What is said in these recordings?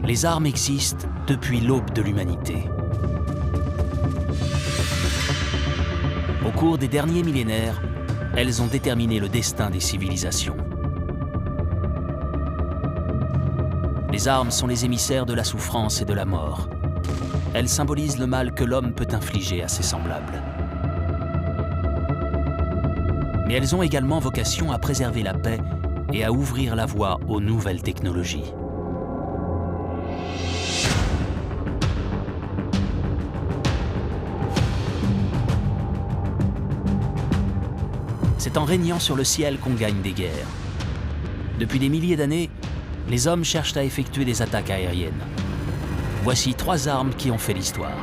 Les armes existent depuis l'aube de l'humanité. Au cours des derniers millénaires, elles ont déterminé le destin des civilisations. Les armes sont les émissaires de la souffrance et de la mort. Elles symbolisent le mal que l'homme peut infliger à ses semblables. Mais elles ont également vocation à préserver la paix et à ouvrir la voie aux nouvelles technologies. C'est en régnant sur le ciel qu'on gagne des guerres. Depuis des milliers d'années, les hommes cherchent à effectuer des attaques aériennes. Voici 3 armes qui ont fait l'histoire.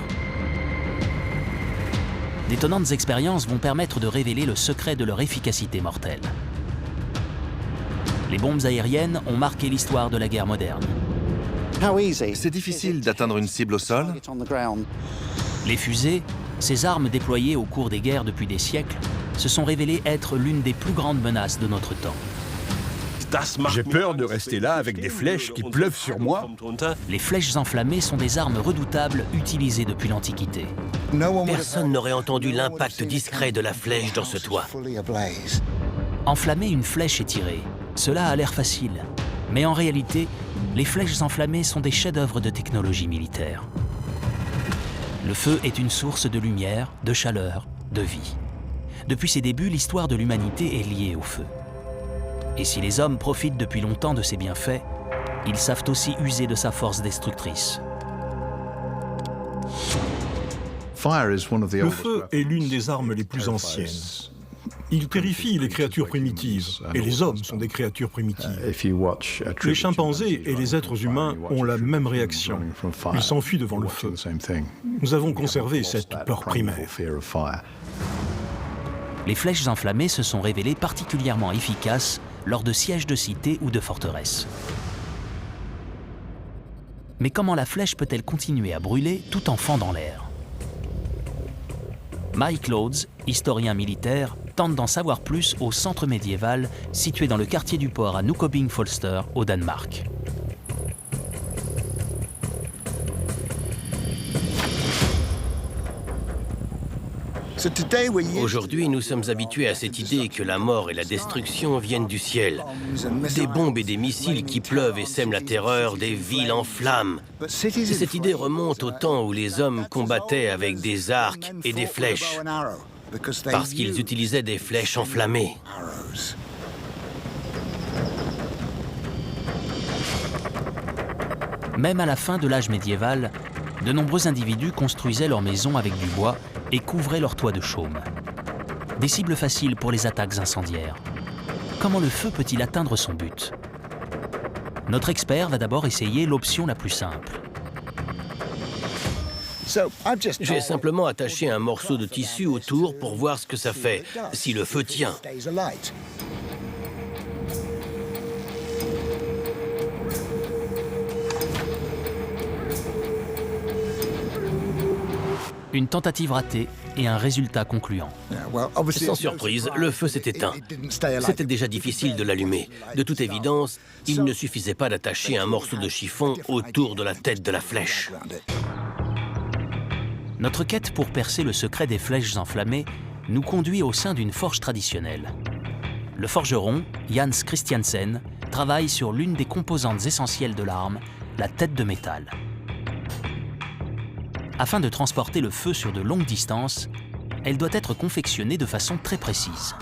D'étonnantes expériences vont permettre de révéler le secret de leur efficacité mortelle. Les bombes aériennes ont marqué l'histoire de la guerre moderne. C'est difficile d'atteindre une cible au sol. Les fusées, ces armes déployées au cours des guerres depuis des siècles, se sont révélées être l'une des plus grandes menaces de notre temps. J'ai peur de rester là avec des flèches qui pleuvent sur moi. Les flèches enflammées sont des armes redoutables utilisées depuis l'Antiquité. Personne n'aurait entendu l'impact discret de la flèche dans ce toit. Enflammer une flèche étirée, cela a l'air facile. Mais en réalité, les flèches enflammées sont des chefs-d'œuvre de technologie militaire. Le feu est une source de lumière, de chaleur, de vie. Depuis ses débuts, l'histoire de l'humanité est liée au feu. Et si les hommes profitent depuis longtemps de ses bienfaits, ils savent aussi user de sa force destructrice. Le feu est l'une des armes les plus anciennes. Il terrifie les créatures primitives, et les hommes sont des créatures primitives. Les chimpanzés et les êtres humains ont la même réaction. Ils s'enfuient devant le feu. Nous avons conservé cette peur primaire. Les flèches enflammées se sont révélées particulièrement efficaces lors de sièges de cités ou de forteresses. Mais comment la flèche peut-elle continuer à brûler tout en fendant l'air? Mike Lodes, historien militaire, tente d'en savoir plus au centre médiéval situé dans le quartier du port à Nykøbing-Falster, au Danemark. Aujourd'hui, nous sommes habitués à cette idée que la mort et la destruction viennent du ciel. Des bombes et des missiles qui pleuvent et sèment la terreur, des villes en flammes. Cette idée remonte au temps où les hommes combattaient avec des arcs et des flèches, parce qu'ils utilisaient des flèches enflammées. Même à la fin de l'âge médiéval, de nombreux individus construisaient leurs maisons avec du bois et couvraient leurs toits de chaume. Des cibles faciles pour les attaques incendiaires. Comment le feu peut-il atteindre son but? Notre expert va d'abord essayer l'option la plus simple. J'ai simplement attaché un morceau de tissu autour pour voir ce que ça fait, si le feu tient. Une tentative ratée et un résultat concluant. Sans surprise, le feu s'est éteint. C'était déjà difficile de l'allumer. De toute évidence, il ne suffisait pas d'attacher un morceau de chiffon autour de la tête de la flèche. Notre quête pour percer le secret des flèches enflammées nous conduit au sein d'une forge traditionnelle. Le forgeron, Jans Christiansen, travaille sur l'une des composantes essentielles de l'arme, la tête de métal. Afin de transporter le feu sur de longues distances, elle doit être confectionnée de façon très précise.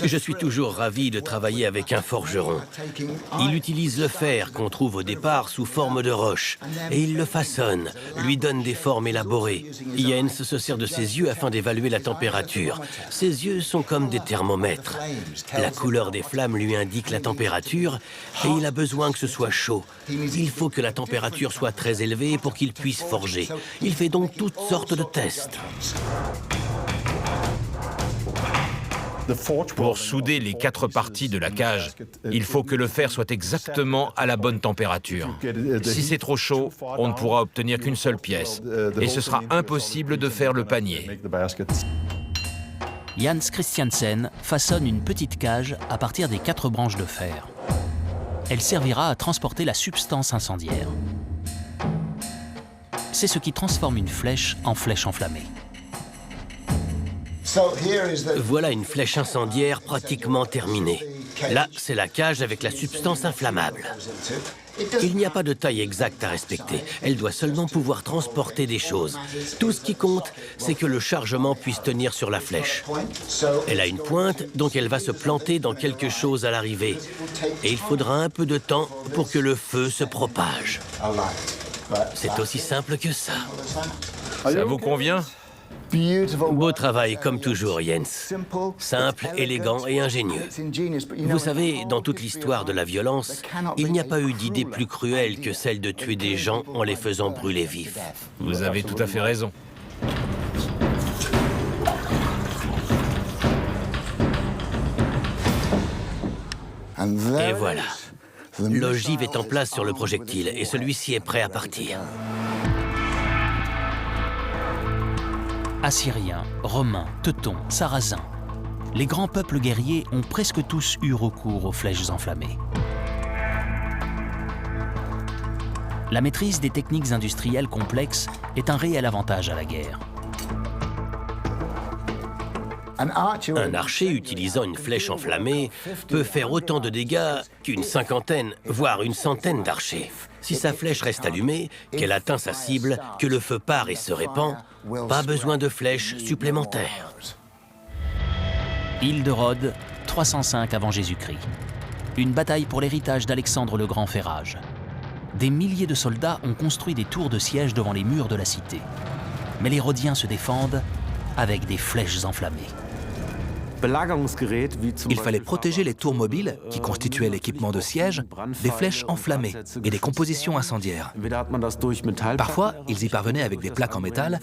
Je suis toujours ravi de travailler avec un forgeron. Il utilise le fer qu'on trouve au départ sous forme de roche et il le façonne, lui donne des formes élaborées. Jens se sert de ses yeux afin d'évaluer la température. Ses yeux sont comme des thermomètres. La couleur des flammes lui indique la température et il a besoin que ce soit chaud. Il faut que la température soit très élevée pour qu'il puisse forger. Il fait donc toutes sortes de tests. Pour souder les 4 parties de la cage, il faut que le fer soit exactement à la bonne température. Si c'est trop chaud, on ne pourra obtenir qu'une seule pièce. Et ce sera impossible de faire le panier. Jans Christiansen façonne une petite cage à partir des 4 branches de fer. Elle servira à transporter la substance incendiaire. C'est ce qui transforme une flèche en flèche enflammée. Voilà une flèche incendiaire pratiquement terminée. Là, c'est la cage avec la substance inflammable. Il n'y a pas de taille exacte à respecter. Elle doit seulement pouvoir transporter des choses. Tout ce qui compte, c'est que le chargement puisse tenir sur la flèche. Elle a une pointe, donc elle va se planter dans quelque chose à l'arrivée. Et il faudra un peu de temps pour que le feu se propage. C'est aussi simple que ça. Ça vous convient? Beau travail, comme toujours, Jens. Simple, élégant et ingénieux. Vous savez, dans toute l'histoire de la violence, il n'y a pas eu d'idée plus cruelle que celle de tuer des gens en les faisant brûler vifs. Vous avez tout à fait raison. Et voilà. L'ogive est en place sur le projectile et celui-ci est prêt à partir. Assyriens, Romains, Teutons, Sarrasins. Les grands peuples guerriers ont presque tous eu recours aux flèches enflammées. La maîtrise des techniques industrielles complexes est un réel avantage à la guerre. Un archer utilisant une flèche enflammée peut faire autant de dégâts qu'une cinquantaine, voire une centaine d'archers. Si sa flèche reste allumée, qu'elle atteint sa cible, que le feu part et se répand, pas besoin de flèches supplémentaires. Île de Rhodes, 305 avant Jésus-Christ. Une bataille pour l'héritage d'Alexandre le Grand fait rage. Des milliers de soldats ont construit des tours de siège devant les murs de la cité. Mais les Rhodiens se défendent avec des flèches enflammées. Il fallait protéger les tours mobiles, qui constituaient l'équipement de siège, des flèches enflammées et des compositions incendiaires. Parfois, ils y parvenaient avec des plaques en métal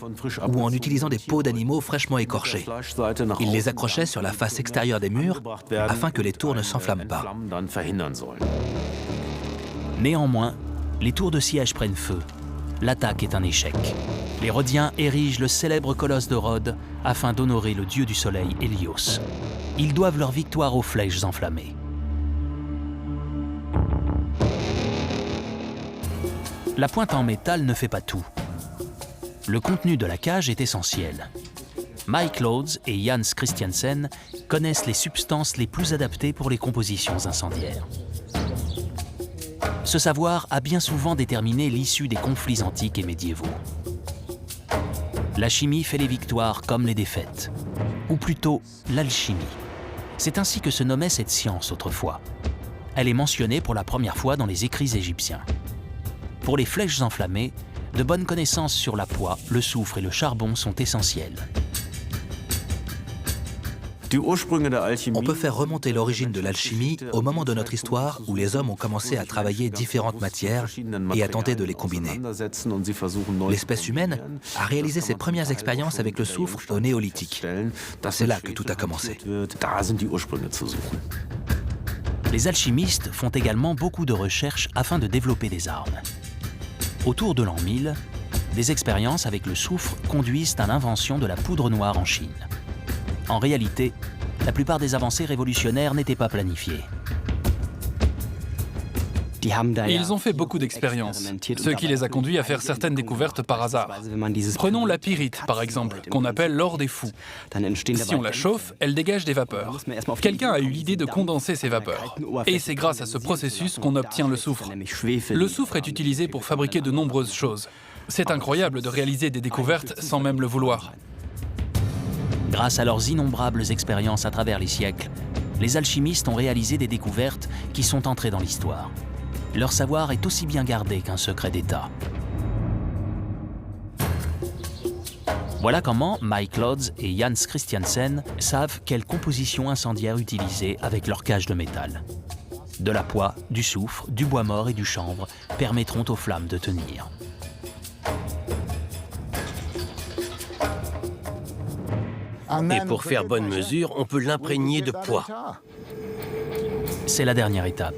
ou en utilisant des peaux d'animaux fraîchement écorchés. Ils les accrochaient sur la face extérieure des murs afin que les tours ne s'enflamment pas. Néanmoins, les tours de siège prennent feu. L'attaque est un échec. Les Rhodiens érigent le célèbre colosse de Rhodes afin d'honorer le dieu du soleil Hélios. Ils doivent leur victoire aux flèches enflammées. La pointe en métal ne fait pas tout. Le contenu de la cage est essentiel. Mike Lodes et Jans Christiansen connaissent les substances les plus adaptées pour les compositions incendiaires. Ce savoir a bien souvent déterminé l'issue des conflits antiques et médiévaux. La chimie fait les victoires comme les défaites, ou plutôt l'alchimie. C'est ainsi que se nommait cette science autrefois. Elle est mentionnée pour la première fois dans les écrits égyptiens. Pour les flèches enflammées, de bonnes connaissances sur la poix, le soufre et le charbon sont essentielles. On peut faire remonter l'origine de l'alchimie au moment de notre histoire où les hommes ont commencé à travailler différentes matières et à tenter de les combiner. L'espèce humaine a réalisé ses premières expériences avec le soufre au néolithique. C'est là que tout a commencé. Les alchimistes font également beaucoup de recherches afin de développer des armes. Autour de l'an 1000, des expériences avec le soufre conduisent à l'invention de la poudre noire en Chine. En réalité, la plupart des avancées révolutionnaires n'étaient pas planifiées. Ils ont fait beaucoup d'expériences, ce qui les a conduits à faire certaines découvertes par hasard. Prenons la pyrite, par exemple, qu'on appelle l'or des fous. Si on la chauffe, elle dégage des vapeurs. Quelqu'un a eu l'idée de condenser ces vapeurs. Et c'est grâce à ce processus qu'on obtient le soufre. Le soufre est utilisé pour fabriquer de nombreuses choses. C'est incroyable de réaliser des découvertes sans même le vouloir. Grâce à leurs innombrables expériences à travers les siècles, les alchimistes ont réalisé des découvertes qui sont entrées dans l'histoire. Leur savoir est aussi bien gardé qu'un secret d'État. Voilà comment Mike Lodes et Jans Christiansen savent quelle composition incendiaire utiliser avec leur cage de métal. De la poix, du soufre, du bois mort et du chanvre permettront aux flammes de tenir. Et pour faire bonne mesure, on peut l'imprégner de poids. C'est la dernière étape.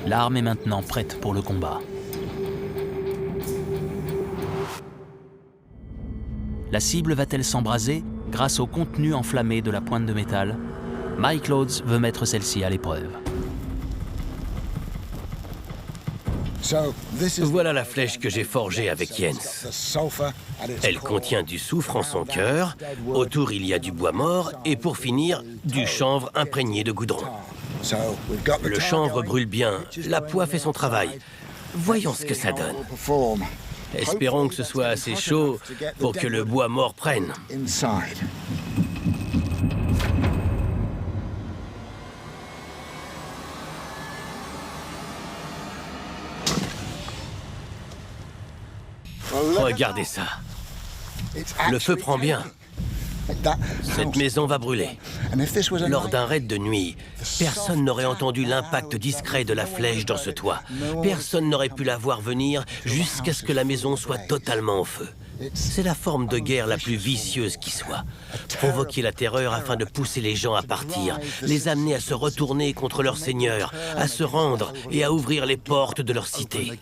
L'arme est maintenant prête pour le combat. La cible va-t-elle s'embraser, grâce au contenu enflammé de la pointe de métal, Mike Lodes veut mettre celle-ci à l'épreuve. Voilà la flèche que j'ai forgée avec Jens. Elle contient du soufre en son cœur, autour il y a du bois mort et pour finir, du chanvre imprégné de goudron. Le chanvre brûle bien, la poix fait son travail. Voyons ce que ça donne. Espérons que ce soit assez chaud pour que le bois mort prenne. Regardez ça. Le feu prend bien. Cette maison va brûler. Lors d'un raid de nuit, personne n'aurait entendu l'impact discret de la flèche dans ce toit. Personne n'aurait pu la voir venir jusqu'à ce que la maison soit totalement au feu. C'est la forme de guerre la plus vicieuse qui soit. Provoquer la terreur afin de pousser les gens à partir, les amener à se retourner contre leur seigneur, à se rendre et à ouvrir les portes de leur cité.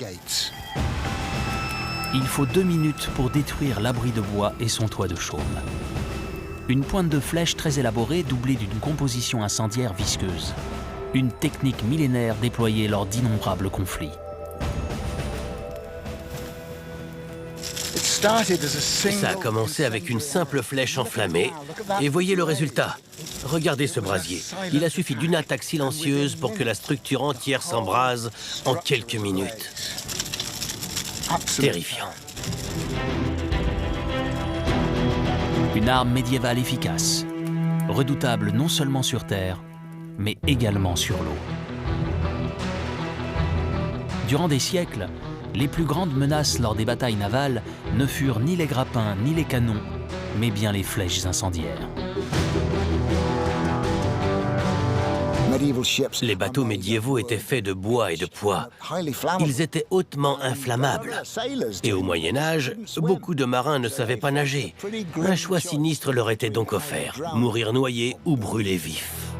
Il faut 2 minutes pour détruire l'abri de bois et son toit de chaume. Une pointe de flèche très élaborée doublée d'une composition incendiaire visqueuse. Une technique millénaire déployée lors d'innombrables conflits. Ça a commencé avec une simple flèche enflammée. Et voyez le résultat. Regardez ce brasier. Il a suffi d'une attaque silencieuse pour que la structure entière s'embrase en quelques minutes. Terrifiant. Une arme médiévale efficace, redoutable non seulement sur terre, mais également sur l'eau. Durant des siècles, les plus grandes menaces lors des batailles navales ne furent ni les grappins ni les canons, mais bien les flèches incendiaires. Les bateaux médiévaux étaient faits de bois et de pois. Ils étaient hautement inflammables. Et au Moyen-Âge, beaucoup de marins ne savaient pas nager. Un choix sinistre leur était donc offert, mourir noyés ou brûlés vifs.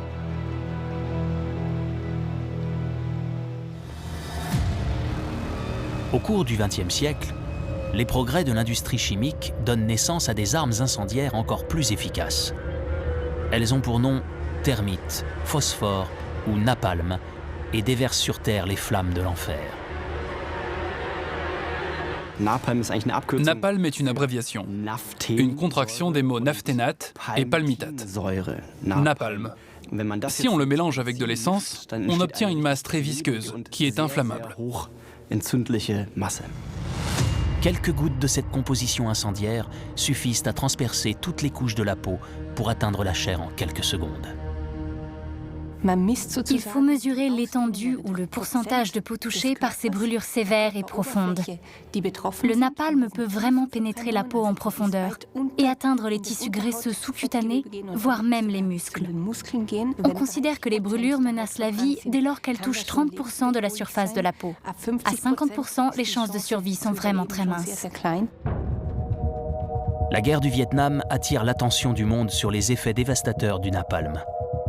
Au cours du XXe siècle, les progrès de l'industrie chimique donnent naissance à des armes incendiaires encore plus efficaces. Elles ont pour nom thermite, phosphore ou napalm et déversent sur Terre les flammes de l'enfer. Napalm est une abréviation, une contraction des mots naphthénate et palmitate. Napalm. Si on le mélange avec de l'essence, on obtient une masse très visqueuse qui est inflammable. Quelques gouttes de cette composition incendiaire suffisent à transpercer toutes les couches de la peau pour atteindre la chair en quelques secondes. Il faut mesurer l'étendue ou le pourcentage de peau touchée par ces brûlures sévères et profondes. Le napalm peut vraiment pénétrer la peau en profondeur et atteindre les tissus graisseux sous-cutanés, voire même les muscles. On considère que les brûlures menacent la vie dès lors qu'elles touchent 30% de la surface de la peau. À 50%, les chances de survie sont vraiment très minces. La guerre du Vietnam attire l'attention du monde sur les effets dévastateurs du napalm.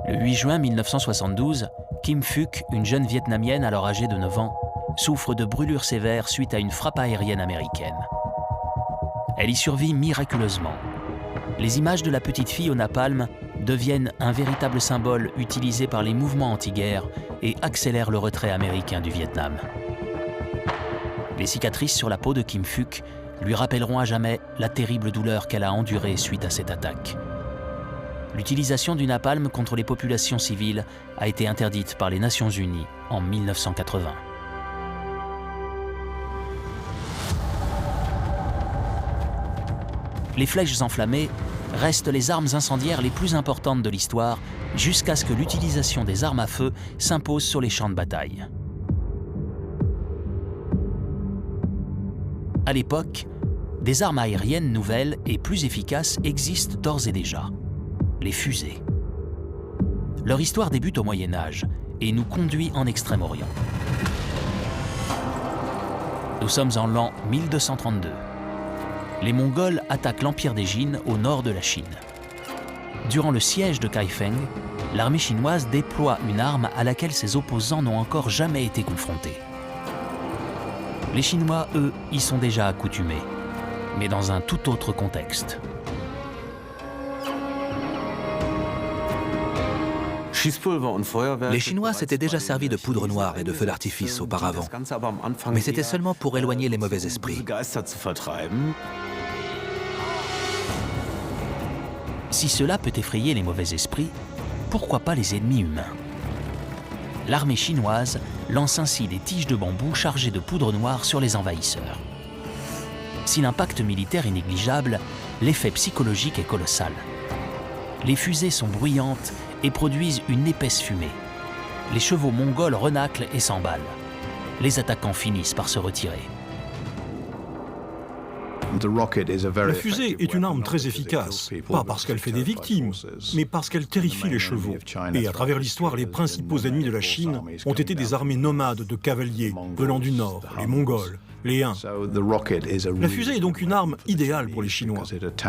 Le 8 juin 1972, Kim Phuc, une jeune Vietnamienne alors âgée de 9 ans, souffre de brûlures sévères suite à une frappe aérienne américaine. Elle y survit miraculeusement. Les images de la petite fille au napalm deviennent un véritable symbole utilisé par les mouvements anti-guerre et accélèrent le retrait américain du Vietnam. Les cicatrices sur la peau de Kim Phuc lui rappelleront à jamais la terrible douleur qu'elle a endurée suite à cette attaque. L'utilisation du napalm contre les populations civiles a été interdite par les Nations Unies en 1980. Les flèches enflammées restent les armes incendiaires les plus importantes de l'histoire jusqu'à ce que l'utilisation des armes à feu s'impose sur les champs de bataille. À l'époque, des armes aériennes nouvelles et plus efficaces existent d'ores et déjà. Les fusées. Leur histoire débute au Moyen-Âge et nous conduit en Extrême-Orient. Nous sommes en l'an 1232. Les Mongols attaquent l'empire des Jin au nord de la Chine. Durant le siège de Kaifeng, l'armée chinoise déploie une arme à laquelle ses opposants n'ont encore jamais été confrontés. Les Chinois, eux, y sont déjà accoutumés, mais dans un tout autre contexte. Les Chinois s'étaient déjà servis de poudre noire et de feux d'artifice auparavant, mais c'était seulement pour éloigner les mauvais esprits. Si cela peut effrayer les mauvais esprits, pourquoi pas les ennemis humains? L'armée chinoise lance ainsi des tiges de bambou chargées de poudre noire sur les envahisseurs. Si l'impact militaire est négligeable, l'effet psychologique est colossal. Les fusées sont bruyantes et produisent une épaisse fumée. Les chevaux mongols renâclent et s'emballent. Les attaquants finissent par se retirer. La fusée est une arme très efficace, pas parce qu'elle fait des victimes, mais parce qu'elle terrifie les chevaux. Et à travers l'histoire, les principaux ennemis de la Chine ont été des armées nomades de cavaliers venant du nord, les Mongols, les Huns. La fusée est donc une arme idéale pour les Chinois,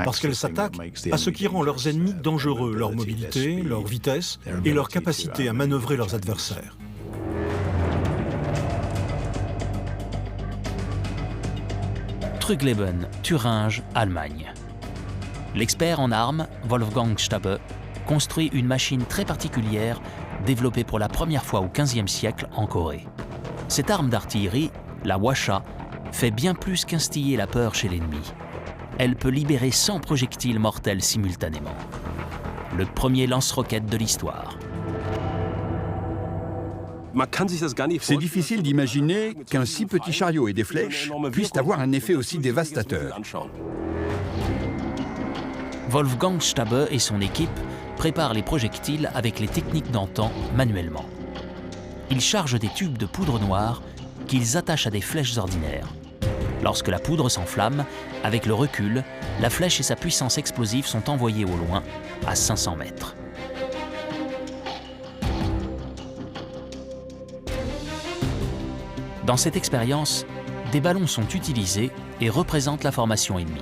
parce qu'elle s'attaque à ce qui rend leurs ennemis dangereux, leur mobilité, leur vitesse et leur capacité à manœuvrer leurs adversaires. Trudleben, Thuringe, Allemagne. L'expert en armes, Wolfgang Stabe, construit une machine très particulière développée pour la première fois au XVe siècle en Corée. Cette arme d'artillerie, la Hwasha, fait bien plus qu'instiller la peur chez l'ennemi. Elle peut libérer 100 projectiles mortels simultanément. Le premier lance-roquettes de l'histoire. C'est difficile d'imaginer qu'un si petit chariot et des flèches puissent avoir un effet aussi dévastateur. Wolfgang Stabe et son équipe préparent les projectiles avec les techniques d'antan manuellement. Ils chargent des tubes de poudre noire qu'ils attachent à des flèches ordinaires. Lorsque la poudre s'enflamme, avec le recul, la flèche et sa puissance explosive sont envoyées au loin, à 500 mètres. Dans cette expérience, des ballons sont utilisés et représentent la formation ennemie.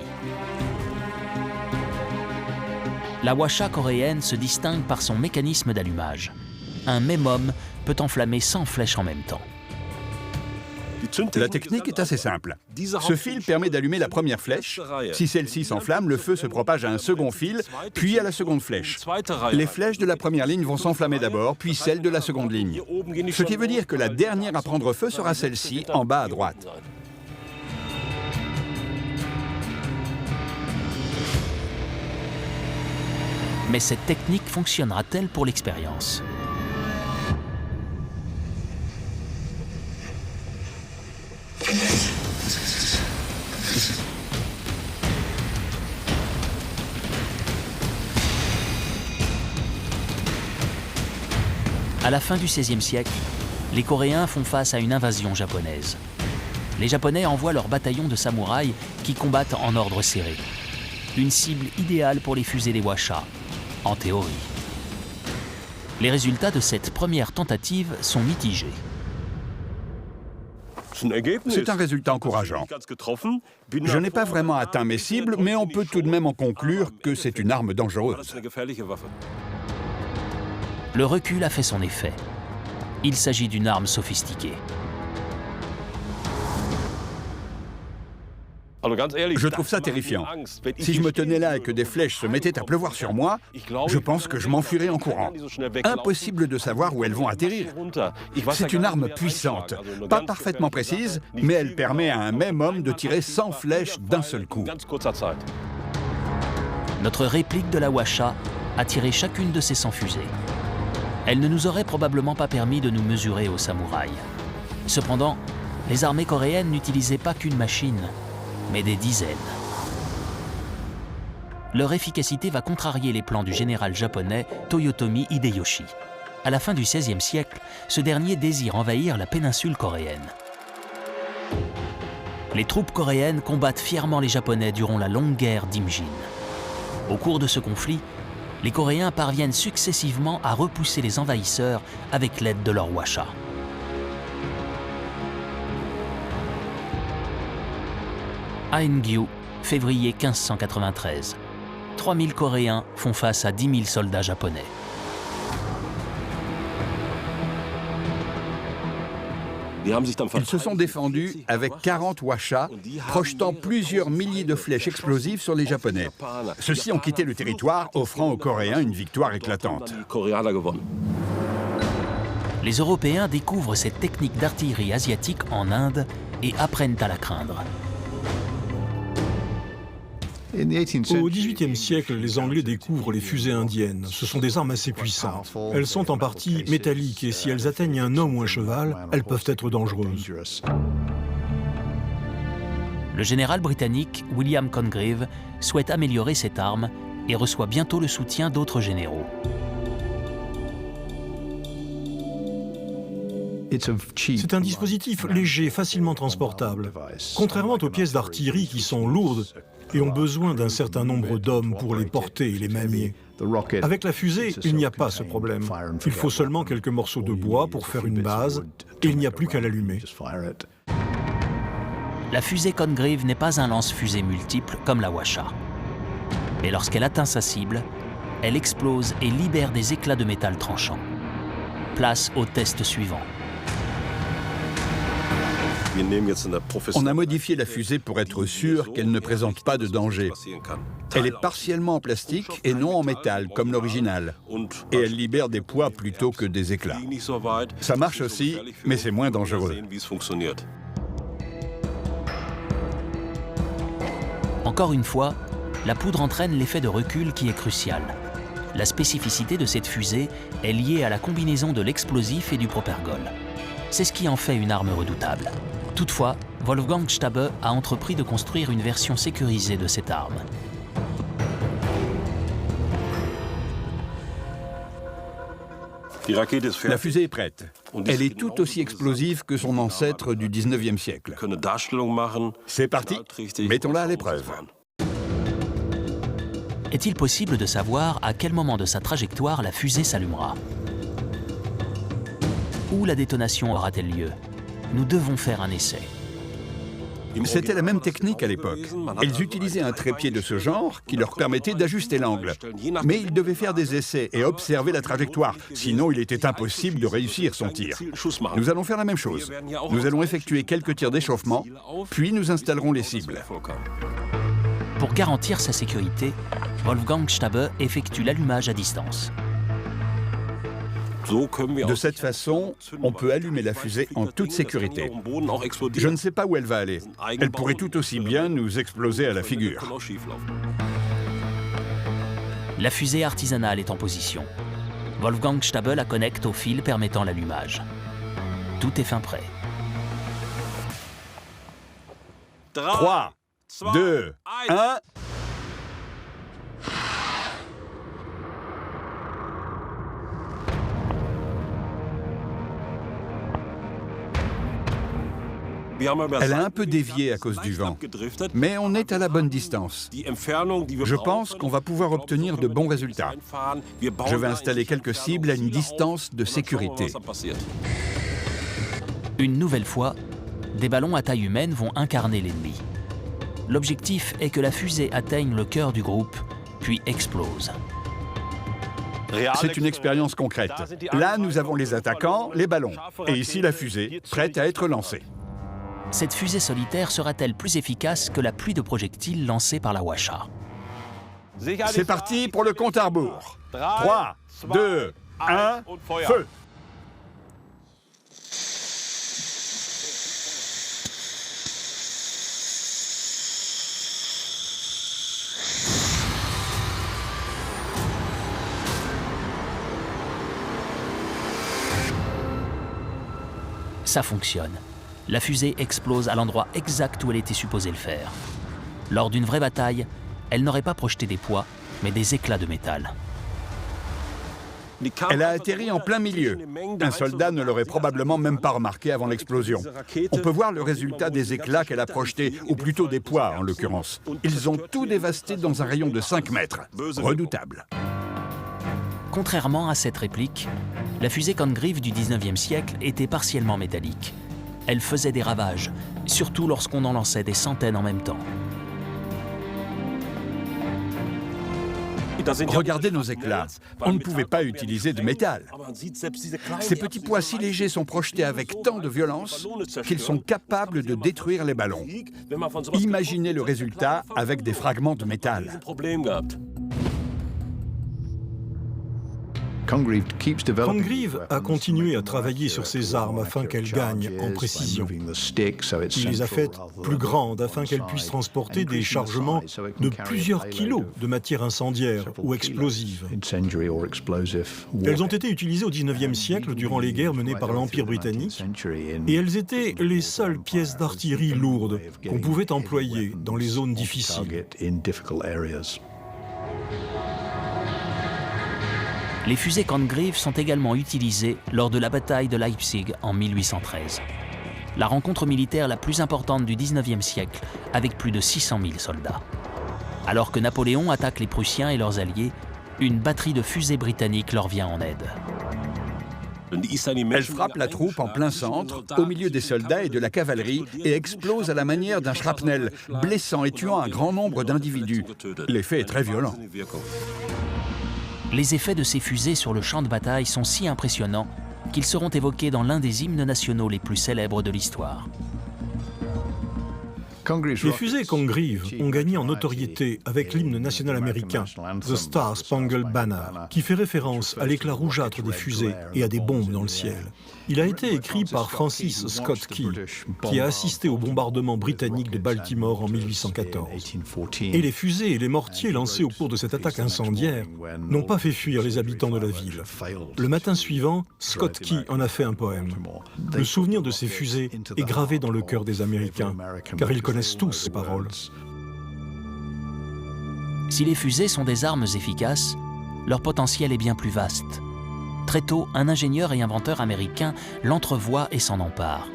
La Hwasha coréenne se distingue par son mécanisme d'allumage. Un même homme peut enflammer 100 flèches en même temps. La technique est assez simple. Ce fil permet d'allumer la première flèche. Si celle-ci s'enflamme, le feu se propage à un second fil, puis à la seconde flèche. Les flèches de la première ligne vont s'enflammer d'abord, puis celles de la seconde ligne. Ce qui veut dire que la dernière à prendre feu sera celle-ci, en bas à droite. Mais cette technique fonctionnera-t-elle pour l'expérience ? À la fin du XVIe siècle, les Coréens font face à une invasion japonaise. Les Japonais envoient leurs bataillons de samouraïs qui combattent en ordre serré. Une cible idéale pour les fusées des Hwasha, en théorie. Les résultats de cette première tentative sont mitigés. C'est un résultat encourageant. Je n'ai pas vraiment atteint mes cibles, mais on peut tout de même en conclure que c'est une arme dangereuse. Le recul a fait son effet. Il s'agit d'une arme sophistiquée. Je trouve ça terrifiant. Si je me tenais là et que des flèches se mettaient à pleuvoir sur moi, je pense que je m'enfuirais en courant. Impossible de savoir où elles vont atterrir. C'est une arme puissante, pas parfaitement précise, mais elle permet à un même homme de tirer 100 flèches d'un seul coup. Notre réplique de la Hwasha a tiré chacune de ces 100 fusées. Elle ne nous aurait probablement pas permis de nous mesurer aux samouraïs. Cependant, les armées coréennes n'utilisaient pas qu'une machine, mais des dizaines. Leur efficacité va contrarier les plans du général japonais Toyotomi Hideyoshi. À la fin du XVIe siècle, ce dernier désire envahir la péninsule coréenne. Les troupes coréennes combattent fièrement les Japonais durant la longue guerre d'Imjin. Au cours de ce conflit, les Coréens parviennent successivement à repousser les envahisseurs avec l'aide de leur Hwasha. Haeungyu, février 1593. 3000 Coréens font face à 10 000 soldats japonais. Ils se sont défendus avec 40 Hwasha, projetant plusieurs milliers de flèches explosives sur les Japonais. Ceux-ci ont quitté le territoire, offrant aux Coréens une victoire éclatante. Les Européens découvrent cette technique d'artillerie asiatique en Inde et apprennent à la craindre. Au XVIIIe siècle, les Anglais découvrent les fusées indiennes. Ce sont des armes assez puissantes. Elles sont en partie métalliques et si elles atteignent un homme ou un cheval, elles peuvent être dangereuses. Le général britannique William Congreve souhaite améliorer cette arme et reçoit bientôt le soutien d'autres généraux. C'est un dispositif léger, facilement transportable. Contrairement aux pièces d'artillerie qui sont lourdes et ont besoin d'un certain nombre d'hommes pour les porter et les manier. Avec la fusée, il n'y a pas ce problème. Il faut seulement quelques morceaux de bois pour faire une base et il n'y a plus qu'à l'allumer. La fusée Congreve n'est pas un lance-fusée multiple comme la Hwasha. Mais lorsqu'elle atteint sa cible, elle explose et libère des éclats de métal tranchants. Place au test suivant. On a modifié la fusée pour être sûr qu'elle ne présente pas de danger. Elle est partiellement en plastique et non en métal, comme l'original. Et elle libère des poids plutôt que des éclats. Ça marche aussi, mais c'est moins dangereux. Encore une fois, la poudre entraîne l'effet de recul qui est crucial. La spécificité de cette fusée est liée à la combinaison de l'explosif et du propergol. C'est ce qui en fait une arme redoutable. Toutefois, Wolfgang Stabe a entrepris de construire une version sécurisée de cette arme. La fusée est prête. Elle est tout aussi explosive que son ancêtre du 19e siècle. C'est parti, mettons-la à l'épreuve. Est-il possible de savoir à quel moment de sa trajectoire la fusée s'allumera? Où la détonation aura-t-elle lieu? Nous devons faire un essai. C'était la même technique à l'époque. Ils utilisaient un trépied de ce genre qui leur permettait d'ajuster l'angle. Mais ils devaient faire des essais et observer la trajectoire, sinon il était impossible de réussir son tir. Nous allons faire la même chose. Nous allons effectuer quelques tirs d'échauffement, puis nous installerons les cibles. Pour garantir sa sécurité, Wolfgang Stabe effectue l'allumage à distance. De cette façon, on peut allumer la fusée en toute sécurité. Je ne sais pas où elle va aller. Elle pourrait tout aussi bien nous exploser à la figure. La fusée artisanale est en position. Wolfgang Stabe la connecte au fil permettant l'allumage. Tout est fin prêt. 3, 2, 1... Elle a un peu dévié à cause du vent, mais on est à la bonne distance. Je pense qu'on va pouvoir obtenir de bons résultats. Je vais installer quelques cibles à une distance de sécurité. Une nouvelle fois, des ballons à taille humaine vont incarner l'ennemi. L'objectif est que la fusée atteigne le cœur du groupe, puis explose. C'est une expérience concrète. Là, nous avons les attaquants, les ballons, et ici la fusée, prête à être lancée. Cette fusée solitaire sera-t-elle plus efficace que la pluie de projectiles lancée par la Hwasha? C'est parti pour le compte à rebours. 3, 2, 1, feu! Ça fonctionne. La fusée explose à l'endroit exact où elle était supposée le faire. Lors d'une vraie bataille, elle n'aurait pas projeté des poids, mais des éclats de métal. Elle a atterri en plein milieu. Un soldat ne l'aurait probablement même pas remarqué avant l'explosion. On peut voir le résultat des éclats qu'elle a projetés, ou plutôt des poids en l'occurrence. Ils ont tout dévasté dans un rayon de 5 mètres. Redoutable. Contrairement à cette réplique, la fusée Congreve du 19e siècle était partiellement métallique. Elle faisait des ravages, surtout lorsqu'on en lançait des centaines en même temps. Regardez nos éclats. On ne pouvait pas utiliser de métal. Ces petits poids si légers sont projetés avec tant de violence qu'ils sont capables de détruire les ballons. Imaginez le résultat avec des fragments de métal. Congreve a continué à travailler sur ses armes afin qu'elles gagnent en précision. Il les a faites plus grandes afin qu'elles puissent transporter des chargements de plusieurs kilos de matière incendiaire ou explosive. Elles ont été utilisées au XIXe siècle durant les guerres menées par l'Empire britannique et elles étaient les seules pièces d'artillerie lourdes qu'on pouvait employer dans les zones difficiles. Les fusées Congreve sont également utilisées lors de la bataille de Leipzig en 1813. La rencontre militaire la plus importante du XIXe siècle, avec plus de 600 000 soldats. Alors que Napoléon attaque les Prussiens et leurs alliés, une batterie de fusées britanniques leur vient en aide. Elle frappe la troupe en plein centre, au milieu des soldats et de la cavalerie, et explose à la manière d'un shrapnel, blessant et tuant un grand nombre d'individus. L'effet est très violent. Les effets de ces fusées sur le champ de bataille sont si impressionnants qu'ils seront évoqués dans l'un des hymnes nationaux les plus célèbres de l'histoire. Les fusées Congreve ont gagné en notoriété avec l'hymne national américain, The Star Spangled Banner, qui fait référence à l'éclat rougeâtre des fusées et à des bombes dans le ciel. Il a été écrit par Francis Scott Key, qui a assisté au bombardement britannique de Baltimore en 1814. Et les fusées et les mortiers lancés au cours de cette attaque incendiaire n'ont pas fait fuir les habitants de la ville. Le matin suivant, Scott Key en a fait un poème. Le souvenir de ces fusées est gravé dans le cœur des Américains, car ils connaissent tous ces paroles. Si les fusées sont des armes efficaces, leur potentiel est bien plus vaste. Très tôt, un ingénieur et inventeur américain l'entrevoit et s'en empare.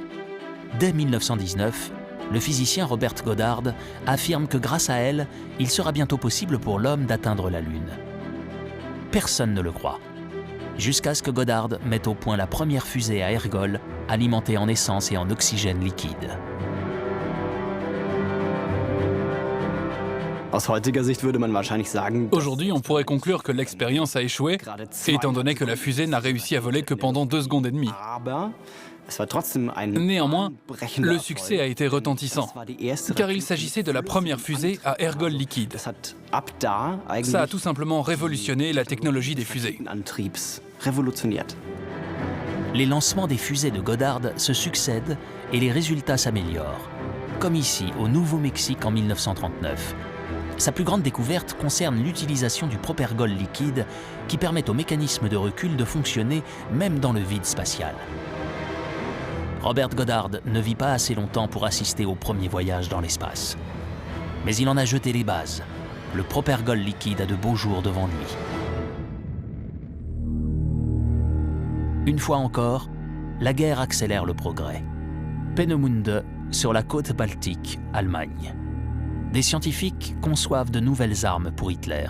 Dès 1919, le physicien Robert Goddard affirme que grâce à elle, il sera bientôt possible pour l'homme d'atteindre la Lune. Personne ne le croit, jusqu'à ce que Goddard mette au point la première fusée à ergol, alimentée en essence et en oxygène liquide. Aujourd'hui, on pourrait conclure que l'expérience a échoué, étant donné que la fusée n'a réussi à voler que pendant 2 secondes et demie. Néanmoins, le succès a été retentissant, car il s'agissait de la première fusée à ergol liquide. Ça a tout simplement révolutionné la technologie des fusées. Les lancements des fusées de Goddard se succèdent et les résultats s'améliorent, comme ici au Nouveau-Mexique en 1939. Sa plus grande découverte concerne l'utilisation du propergol liquide qui permet au mécanisme de recul de fonctionner même dans le vide spatial. Robert Goddard ne vit pas assez longtemps pour assister au premier voyage dans l'espace. Mais il en a jeté les bases. Le propergol liquide a de beaux jours devant lui. Une fois encore, la guerre accélère le progrès. Peenemünde, sur la côte baltique, Allemagne. Des scientifiques conçoivent de nouvelles armes pour Hitler.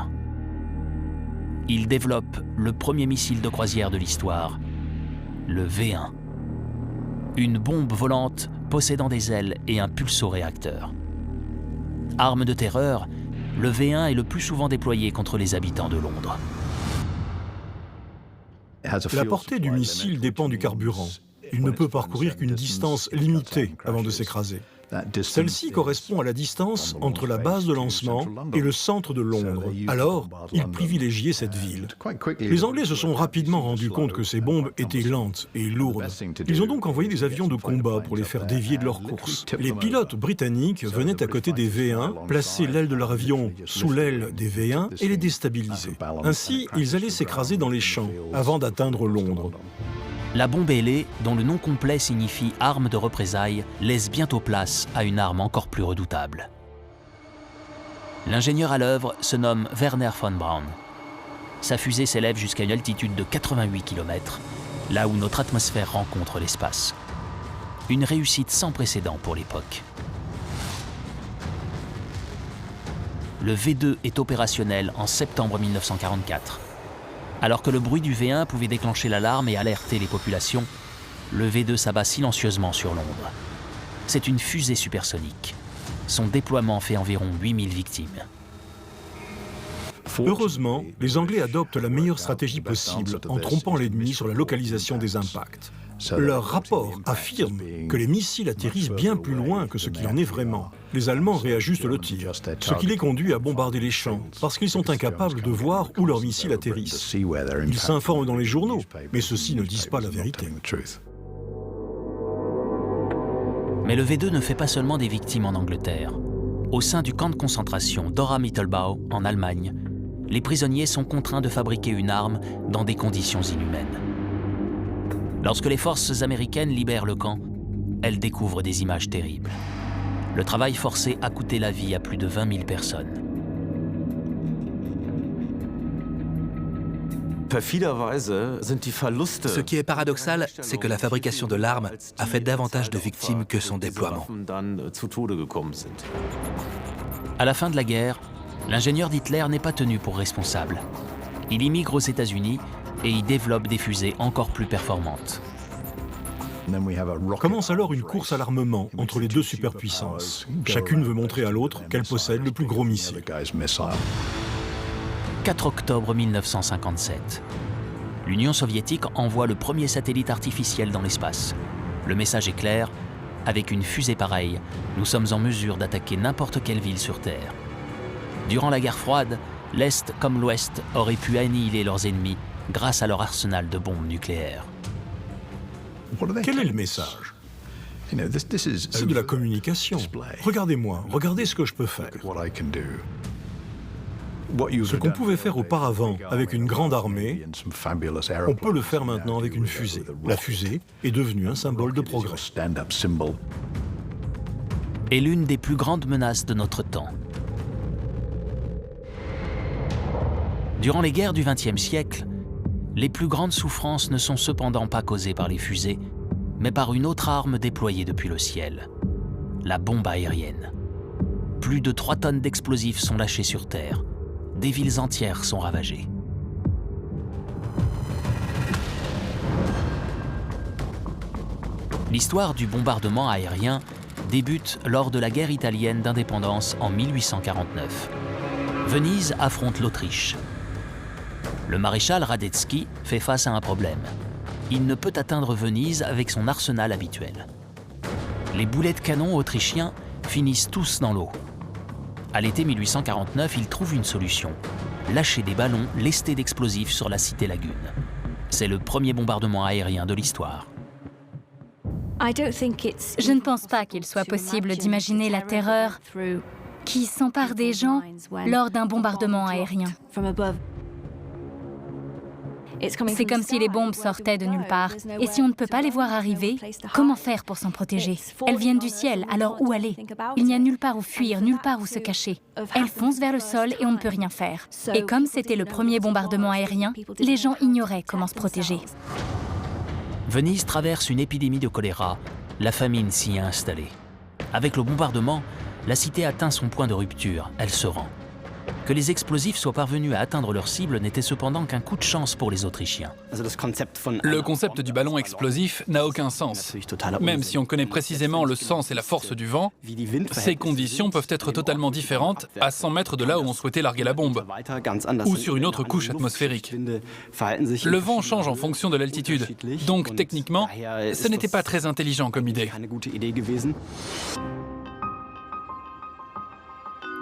Ils développent le premier missile de croisière de l'histoire, le V1. Une bombe volante possédant des ailes et un pulsoréacteur. Arme de terreur, le V1 est le plus souvent déployé contre les habitants de Londres. La portée du missile dépend du carburant. Il ne peut parcourir qu'une distance limitée avant de s'écraser. Celle-ci correspond à la distance entre la base de lancement et le centre de Londres. Alors, ils privilégiaient cette ville. Les Anglais se sont rapidement rendus compte que ces bombes étaient lentes et lourdes. Ils ont donc envoyé des avions de combat pour les faire dévier de leur course. Les pilotes britanniques venaient à côté des V1, placer l'aile de leur avion sous l'aile des V1 et les déstabiliser. Ainsi, ils allaient s'écraser dans les champs avant d'atteindre Londres. La bombe ailée, dont le nom complet signifie arme de représailles, laisse bientôt place à une arme encore plus redoutable. L'ingénieur à l'œuvre se nomme Wernher von Braun. Sa fusée s'élève jusqu'à une altitude de 88 km, là où notre atmosphère rencontre l'espace. Une réussite sans précédent pour l'époque. Le V2 est opérationnel en septembre 1944. Alors que le bruit du V1 pouvait déclencher l'alarme et alerter les populations, le V2 s'abat silencieusement sur Londres. C'est une fusée supersonique. Son déploiement fait environ 8000 victimes. Heureusement, les Anglais adoptent la meilleure stratégie possible en trompant l'ennemi sur la localisation des impacts. Leur rapport affirme que les missiles atterrissent bien plus loin que ce qu'il en est vraiment. Les Allemands réajustent le tir, ce qui les conduit à bombarder les champs, parce qu'ils sont incapables de voir où leurs missiles atterrissent. Ils s'informent dans les journaux, mais ceux-ci ne disent pas la vérité. Mais le V2 ne fait pas seulement des victimes en Angleterre. Au sein du camp de concentration Dora Mittelbau, en Allemagne, les prisonniers sont contraints de fabriquer une arme dans des conditions inhumaines. Lorsque les forces américaines libèrent le camp, elles découvrent des images terribles. Le travail forcé a coûté la vie à plus de 20 000 personnes. Ce qui est paradoxal, c'est que la fabrication de l'arme a fait davantage de victimes que son déploiement. À la fin de la guerre, l'ingénieur d'Hitler n'est pas tenu pour responsable. Il immigre aux États-Unis et y développe des fusées encore plus performantes. Commence alors une course à l'armement entre les deux superpuissances. Chacune veut montrer à l'autre qu'elle possède le plus gros missile. 4 octobre 1957. L'Union soviétique envoie le premier satellite artificiel dans l'espace. Le message est clair, avec une fusée pareille, nous sommes en mesure d'attaquer n'importe quelle ville sur Terre. Durant la guerre froide, l'Est comme l'Ouest auraient pu annihiler leurs ennemis grâce à leur arsenal de bombes nucléaires. Quel est le message? C'est de la communication. Regardez-moi, regardez ce que je peux faire. Ce qu'on pouvait faire auparavant avec une grande armée, on peut le faire maintenant avec une fusée. La fusée est devenue un symbole de progrès. Et l'une des plus grandes menaces de notre temps. Durant les guerres du XXe siècle, les plus grandes souffrances ne sont cependant pas causées par les fusées, mais par une autre arme déployée depuis le ciel, la bombe aérienne. Plus de 3 tonnes d'explosifs sont lâchés sur Terre. Des villes entières sont ravagées. L'histoire du bombardement aérien débute lors de la guerre italienne d'indépendance en 1849. Venise affronte l'Autriche. Le maréchal Radetzky fait face à un problème. Il ne peut atteindre Venise avec son arsenal habituel. Les boulets de canon autrichiens finissent tous dans l'eau. À l'été 1849, il trouve une solution. Lâcher des ballons lestés d'explosifs sur la cité Lagune. C'est le premier bombardement aérien de l'histoire. Je ne pense pas qu'il soit possible d'imaginer la terreur qui s'empare des gens lors d'un bombardement aérien. C'est comme si les bombes sortaient de nulle part. Et si on ne peut pas les voir arriver, comment faire pour s'en protéger? Elles viennent du ciel, alors où aller? Il n'y a nulle part où fuir, nulle part où se cacher. Elles foncent vers le sol et on ne peut rien faire. Et comme c'était le premier bombardement aérien, les gens ignoraient comment se protéger. Venise traverse une épidémie de choléra. La famine s'y est installée. Avec le bombardement, la cité atteint son point de rupture. Elle se rend. Que les explosifs soient parvenus à atteindre leur cible n'était cependant qu'un coup de chance pour les Autrichiens. Le concept du ballon explosif n'a aucun sens. Même si on connaît précisément le sens et la force du vent, ces conditions peuvent être totalement différentes à 100 mètres de là où on souhaitait larguer la bombe, ou sur une autre couche atmosphérique. Le vent change en fonction de l'altitude, donc techniquement, ce n'était pas très intelligent comme idée.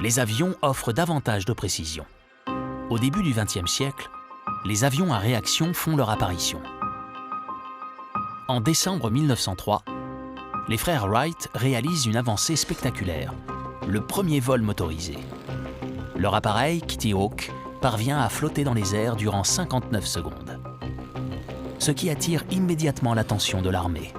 Les avions offrent davantage de précision. Au début du XXe siècle, les avions à réaction font leur apparition. En décembre 1903, les frères Wright réalisent une avancée spectaculaire, le premier vol motorisé. Leur appareil, Kitty Hawk, parvient à flotter dans les airs durant 59 secondes. Ce qui attire immédiatement l'attention de l'armée.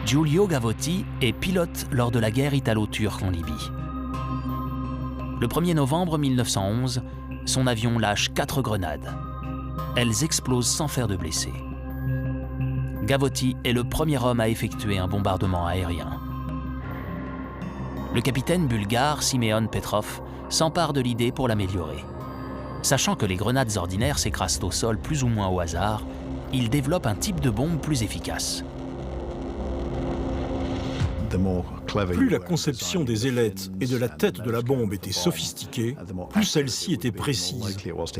Giulio Gavotti est pilote lors de la guerre italo-turque en Libye. Le 1er novembre 1911, son avion lâche 4 grenades. Elles explosent sans faire de blessés. Gavotti est le premier homme à effectuer un bombardement aérien. Le capitaine bulgare Simeon Petrov s'empare de l'idée pour l'améliorer. Sachant que les grenades ordinaires s'écrasent au sol plus ou moins au hasard, il développe un type de bombe plus efficace. Plus la conception des ailettes et de la tête de la bombe était sophistiquée, plus celle-ci était précise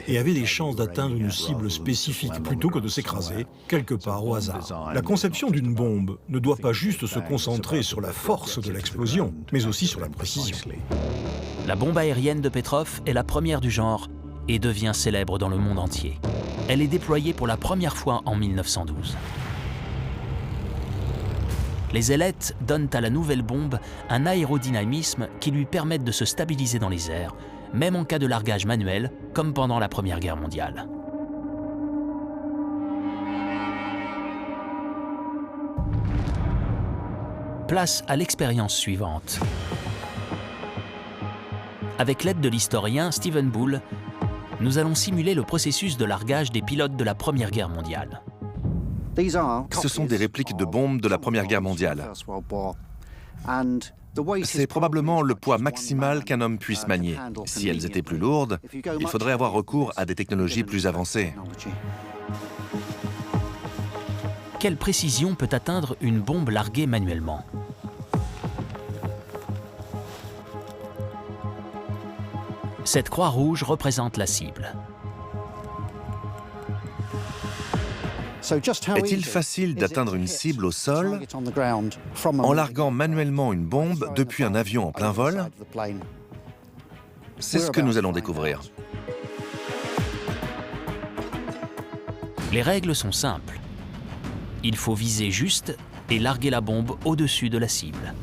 et avait des chances d'atteindre une cible spécifique plutôt que de s'écraser quelque part au hasard. La conception d'une bombe ne doit pas juste se concentrer sur la force de l'explosion, mais aussi sur la précision. La bombe aérienne de Petrov est la première du genre et devient célèbre dans le monde entier. Elle est déployée pour la première fois en 1912. Les ailettes donnent à la nouvelle bombe un aérodynamisme qui lui permet de se stabiliser dans les airs, même en cas de largage manuel, comme pendant la Première Guerre mondiale. Place à l'expérience suivante. Avec l'aide de l'historien Stephen Bull, nous allons simuler le processus de largage des pilotes de la Première Guerre mondiale. Ce sont des répliques de bombes de la Première Guerre mondiale. C'est probablement le poids maximal qu'un homme puisse manier. Si elles étaient plus lourdes, il faudrait avoir recours à des technologies plus avancées. Quelle précision peut atteindre une bombe larguée manuellement ? Cette croix rouge représente la cible. Est-il facile d'atteindre une cible au sol en larguant manuellement une bombe depuis un avion en plein vol? C'est ce que nous allons découvrir. Les règles sont simples. Il faut viser juste et larguer la bombe au-dessus de la cible.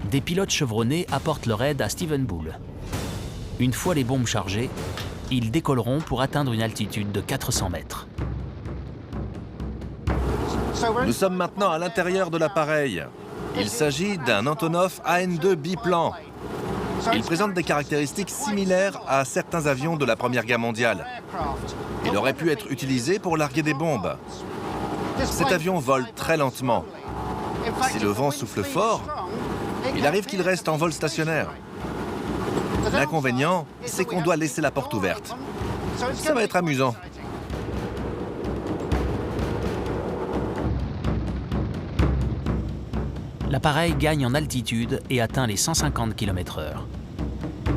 Des pilotes chevronnés apportent leur aide à Stephen Bull. Une fois les bombes chargées, ils décolleront pour atteindre une altitude de 400 mètres. Nous sommes maintenant à l'intérieur de l'appareil. Il s'agit d'un Antonov AN-2 biplan. Il présente des caractéristiques similaires à certains avions de la Première Guerre mondiale. Il aurait pu être utilisé pour larguer des bombes. Cet avion vole très lentement. Si le vent souffle fort, il arrive qu'il reste en vol stationnaire. L'inconvénient, c'est qu'on doit laisser la porte ouverte. Ça va être amusant. L'appareil gagne en altitude et atteint les 150 km/h.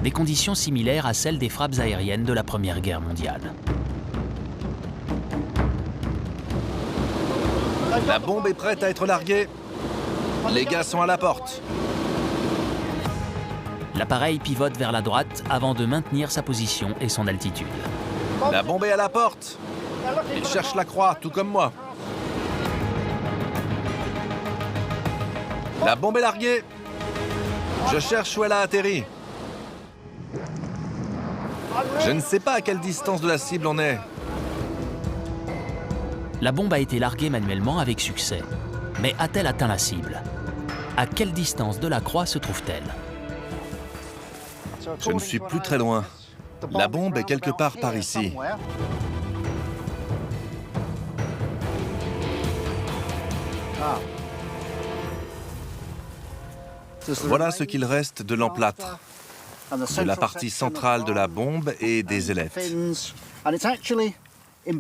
Des conditions similaires à celles des frappes aériennes de la Première Guerre mondiale. La bombe est prête à être larguée. Les gars sont à la porte. L'appareil pivote vers la droite avant de maintenir sa position et son altitude. La bombe est à la porte. Il cherche la croix, tout comme moi. La bombe est larguée. Je cherche où elle a atterri. Je ne sais pas à quelle distance de la cible on est. La bombe a été larguée manuellement avec succès. Mais a-t-elle atteint la cible? À quelle distance de la croix se trouve-t-elle? Je ne suis plus très loin. La bombe est quelque part par ici. Voilà ce qu'il reste de l'emplâtre, de la partie centrale de la bombe et des ailettes.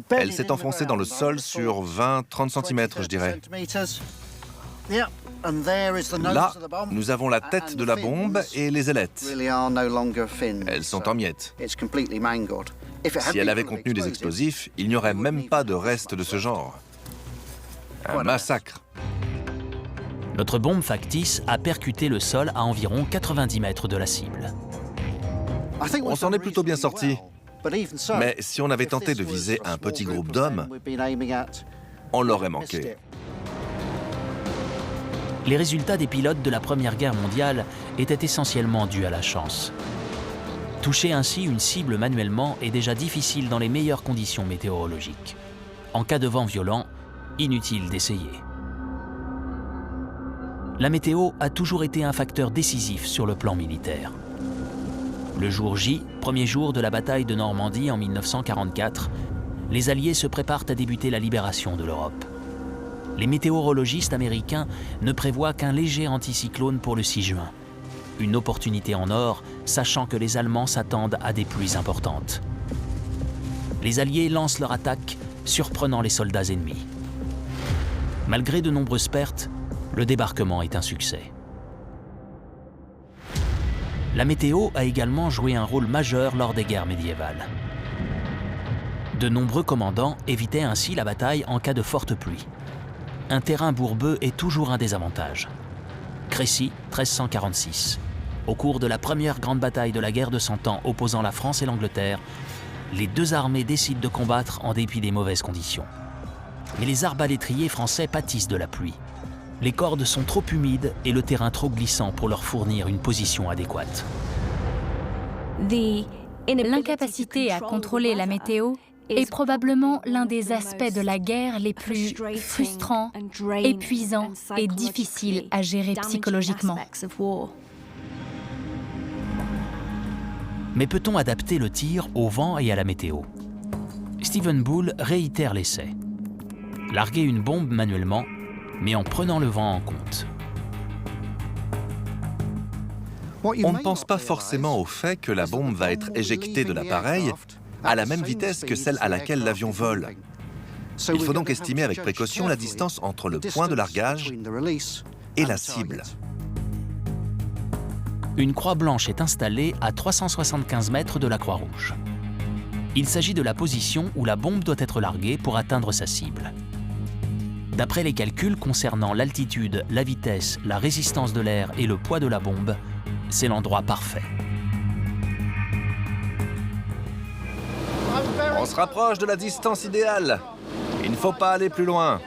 Elle s'est enfoncée dans le sol sur 20-30 cm, je dirais. Là, nous avons la tête de la bombe et les ailettes. Elles sont en miettes. Si elle avait contenu des explosifs, il n'y aurait même pas de reste de ce genre. Un massacre. Notre bombe factice a percuté le sol à environ 90 mètres de la cible. On s'en est plutôt bien sorti. Mais si on avait tenté de viser un petit groupe d'hommes, on l'aurait manqué. Les résultats des pilotes de la Première Guerre mondiale étaient essentiellement dus à la chance. Toucher ainsi une cible manuellement est déjà difficile dans les meilleures conditions météorologiques. En cas de vent violent, inutile d'essayer. La météo a toujours été un facteur décisif sur le plan militaire. Le jour J, premier jour de la bataille de Normandie en 1944, les Alliés se préparent à débuter la libération de l'Europe. Les météorologistes américains ne prévoient qu'un léger anticyclone pour le 6 juin. Une opportunité en or, sachant que les Allemands s'attendent à des pluies importantes. Les Alliés lancent leur attaque, surprenant les soldats ennemis. Malgré de nombreuses pertes, le débarquement est un succès. La météo a également joué un rôle majeur lors des guerres médiévales. De nombreux commandants évitaient ainsi la bataille en cas de forte pluie. Un terrain bourbeux est toujours un désavantage. Crécy, 1346. Au cours de la première grande bataille de la guerre de Cent Ans opposant la France et l'Angleterre, les deux armées décident de combattre en dépit des mauvaises conditions. Mais les arbalétriers français pâtissent de la pluie. Les cordes sont trop humides et le terrain trop glissant pour leur fournir une position adéquate. L'incapacité à contrôler la météo est probablement l'un des aspects de la guerre les plus frustrants, épuisants et difficiles à gérer psychologiquement. Mais peut-on adapter le tir au vent et à la météo? Stephen Bull réitère l'essai. Larguer une bombe manuellement, mais en prenant le vent en compte. On ne pense pas forcément au fait que la bombe va être éjectée de l'appareil à la même vitesse que celle à laquelle l'avion vole. Il faut donc estimer avec précaution la distance entre le point de largage et la cible. Une croix blanche est installée à 375 mètres de la Croix-Rouge. Il s'agit de la position où la bombe doit être larguée pour atteindre sa cible. D'après les calculs concernant l'altitude, la vitesse, la résistance de l'air et le poids de la bombe, c'est l'endroit parfait. On se rapproche de la distance idéale. Il ne faut pas aller plus loin.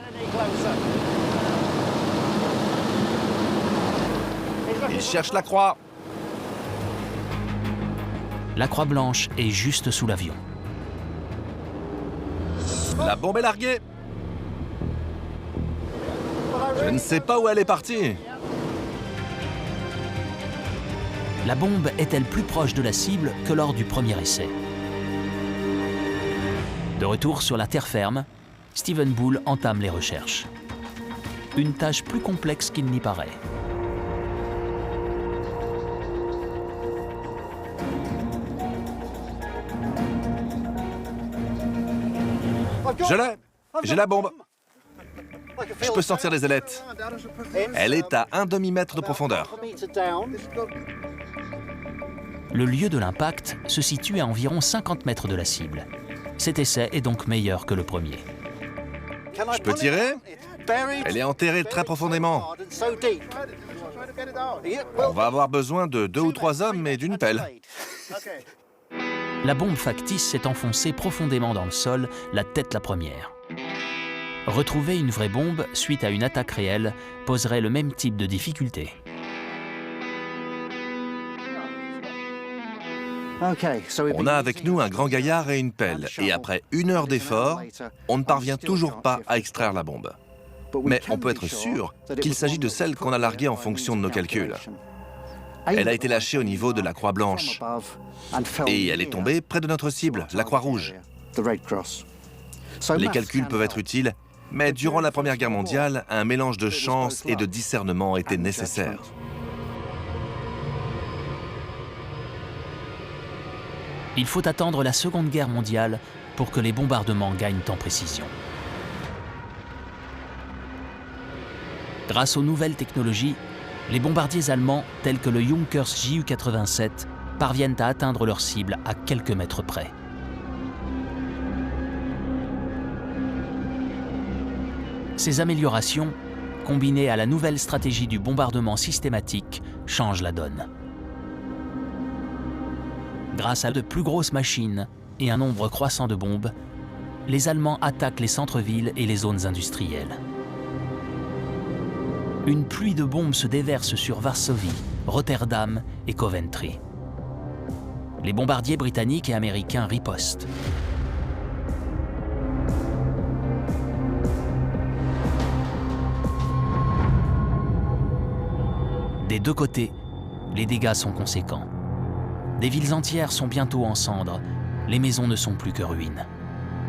Il cherche la croix. La croix blanche est juste sous l'avion. La bombe est larguée. Je ne sais pas où elle est partie. La bombe est-elle plus proche de la cible que lors du premier essai? De retour sur la terre ferme, Stephen Bull entame les recherches. Une tâche plus complexe qu'il n'y paraît. Je l'ai. J'ai la bombe. Je peux sentir les ailettes. Elle est à 1 demi-mètre de profondeur. Le lieu de l'impact se situe à environ 50 mètres de la cible. Cet essai est donc meilleur que le premier. Je peux tirer? Elle est enterrée très profondément. On va avoir besoin de 2 ou 3 hommes et d'une pelle. La bombe factice s'est enfoncée profondément dans le sol, la tête la première. Retrouver une vraie bombe suite à une attaque réelle poserait le même type de difficulté. On a avec nous un grand gaillard et une pelle, et après 1 heure d'effort, on ne parvient toujours pas à extraire la bombe. Mais on peut être sûr qu'il s'agit de celle qu'on a larguée en fonction de nos calculs. Elle a été lâchée au niveau de la Croix Blanche, et elle est tombée près de notre cible, la Croix Rouge. Les calculs peuvent être utiles, mais durant la Première Guerre mondiale, un mélange de chance et de discernement était nécessaire. Il faut attendre la Seconde Guerre mondiale pour que les bombardements gagnent en précision. Grâce aux nouvelles technologies, les bombardiers allemands, tels que le Junkers Ju-87, parviennent à atteindre leur cible à quelques mètres près. Ces améliorations, combinées à la nouvelle stratégie du bombardement systématique, changent la donne. Grâce à de plus grosses machines et un nombre croissant de bombes, les Allemands attaquent les centres-villes et les zones industrielles. Une pluie de bombes se déverse sur Varsovie, Rotterdam et Coventry. Les bombardiers britanniques et américains ripostent. Des deux côtés, les dégâts sont conséquents. Des villes entières sont bientôt en cendres, les maisons ne sont plus que ruines.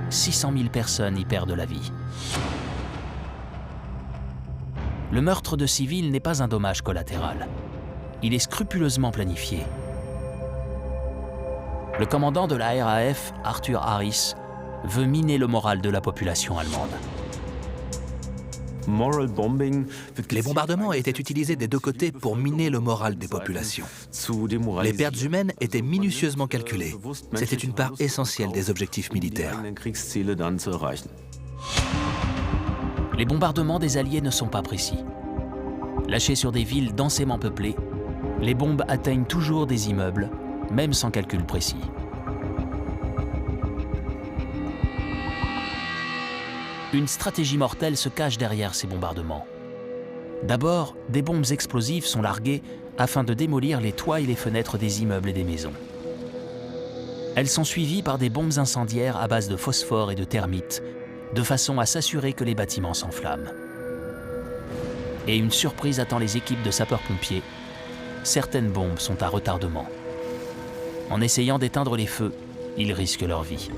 600 000 personnes y perdent la vie. Le meurtre de civils n'est pas un dommage collatéral. Il est scrupuleusement planifié. Le commandant de la RAF, Arthur Harris, veut miner le moral de la population allemande. Les bombardements étaient utilisés des deux côtés pour miner le moral des populations. Les pertes humaines étaient minutieusement calculées. C'était une part essentielle des objectifs militaires. Les bombardements des Alliés ne sont pas précis. Lâchés sur des villes densément peuplées, les bombes atteignent toujours des immeubles, même sans calcul précis. Une stratégie mortelle se cache derrière ces bombardements. D'abord, des bombes explosives sont larguées afin de démolir les toits et les fenêtres des immeubles et des maisons. Elles sont suivies par des bombes incendiaires à base de phosphore et de termites, de façon à s'assurer que les bâtiments s'enflamment. Et une surprise attend les équipes de sapeurs-pompiers. Certaines bombes sont à retardement. En essayant d'éteindre les feux, ils risquent leur vie.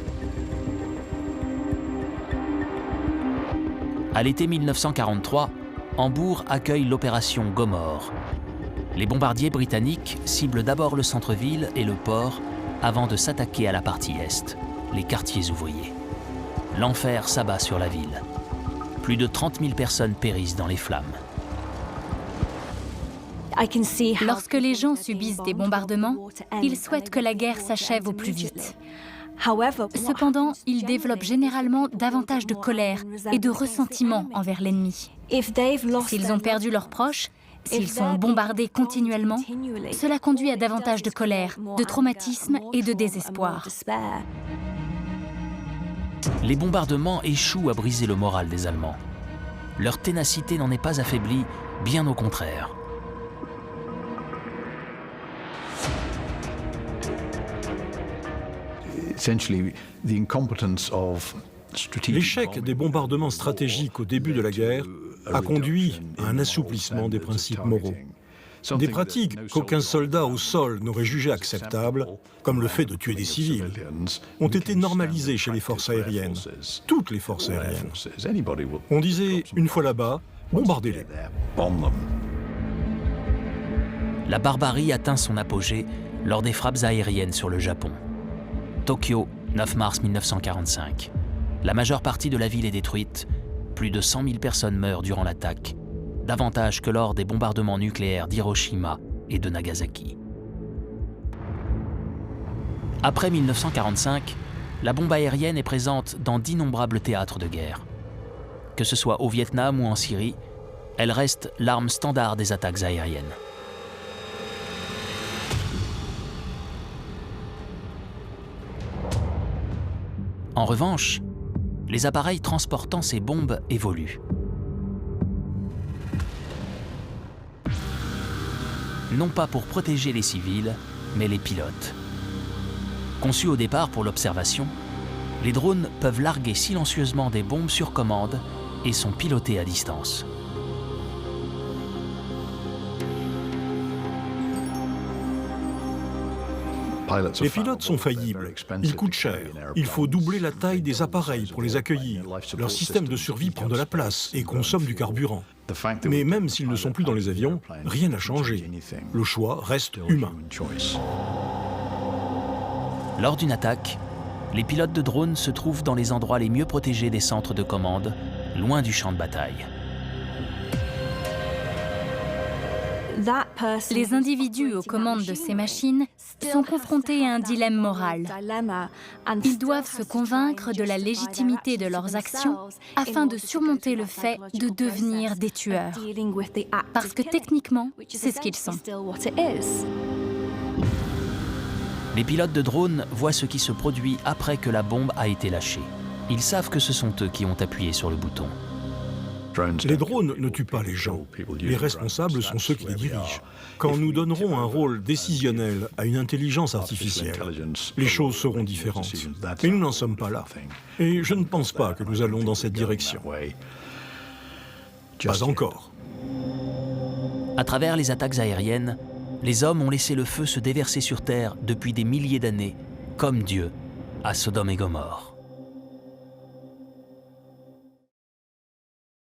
À l'été 1943, Hambourg accueille l'opération Gomorrhe. Les bombardiers britanniques ciblent d'abord le centre-ville et le port avant de s'attaquer à la partie est, les quartiers ouvriers. L'enfer s'abat sur la ville. Plus de 30 000 personnes périssent dans les flammes. Lorsque les gens subissent des bombardements, ils souhaitent que la guerre s'achève au plus vite. Cependant, ils développent généralement davantage de colère et de ressentiment envers l'ennemi. S'ils ont perdu leurs proches, s'ils sont bombardés continuellement, cela conduit à davantage de colère, de traumatisme et de désespoir. Les bombardements échouent à briser le moral des Allemands. Leur ténacité n'en est pas affaiblie, bien au contraire. L'échec des bombardements stratégiques au début de la guerre a conduit à un assouplissement des principes moraux. Des pratiques qu'aucun soldat au sol n'aurait jugées acceptables, comme le fait de tuer des civils, ont été normalisées chez les forces aériennes, toutes les forces aériennes. On disait, une fois là-bas, bombardez-les. La barbarie atteint son apogée lors des frappes aériennes sur le Japon. Tokyo, 9 mars 1945. La majeure partie de la ville est détruite. Plus de 100 000 personnes meurent durant l'attaque, davantage que lors des bombardements nucléaires d'Hiroshima et de Nagasaki. Après 1945, la bombe aérienne est présente dans d'innombrables théâtres de guerre. Que ce soit au Vietnam ou en Syrie, elle reste l'arme standard des attaques aériennes. En revanche, les appareils transportant ces bombes évoluent. Non pas pour protéger les civils, mais les pilotes. Conçus au départ pour l'observation, les drones peuvent larguer silencieusement des bombes sur commande et sont pilotés à distance. Les pilotes sont faillibles, ils coûtent cher, il faut doubler la taille des appareils pour les accueillir. Leur système de survie prend de la place et consomme du carburant. Mais même s'ils ne sont plus dans les avions, rien n'a changé. Le choix reste humain. Lors d'une attaque, les pilotes de drones se trouvent dans les endroits les mieux protégés des centres de commande, loin du champ de bataille. Les individus aux commandes de ces machines sont confrontés à un dilemme moral. Ils doivent se convaincre de la légitimité de leurs actions afin de surmonter le fait de devenir des tueurs. Parce que techniquement, c'est ce qu'ils sont. Les pilotes de drones voient ce qui se produit après que la bombe a été lâchée. Ils savent que ce sont eux qui ont appuyé sur le bouton. Les drones ne tuent pas les gens. Les responsables sont ceux qui les dirigent. Quand nous donnerons un rôle décisionnel à une intelligence artificielle, les choses seront différentes. Mais nous n'en sommes pas là. Et je ne pense pas que nous allons dans cette direction. Pas encore. À travers les attaques aériennes, les hommes ont laissé le feu se déverser sur Terre depuis des milliers d'années, comme Dieu, à Sodome et Gomorrhe.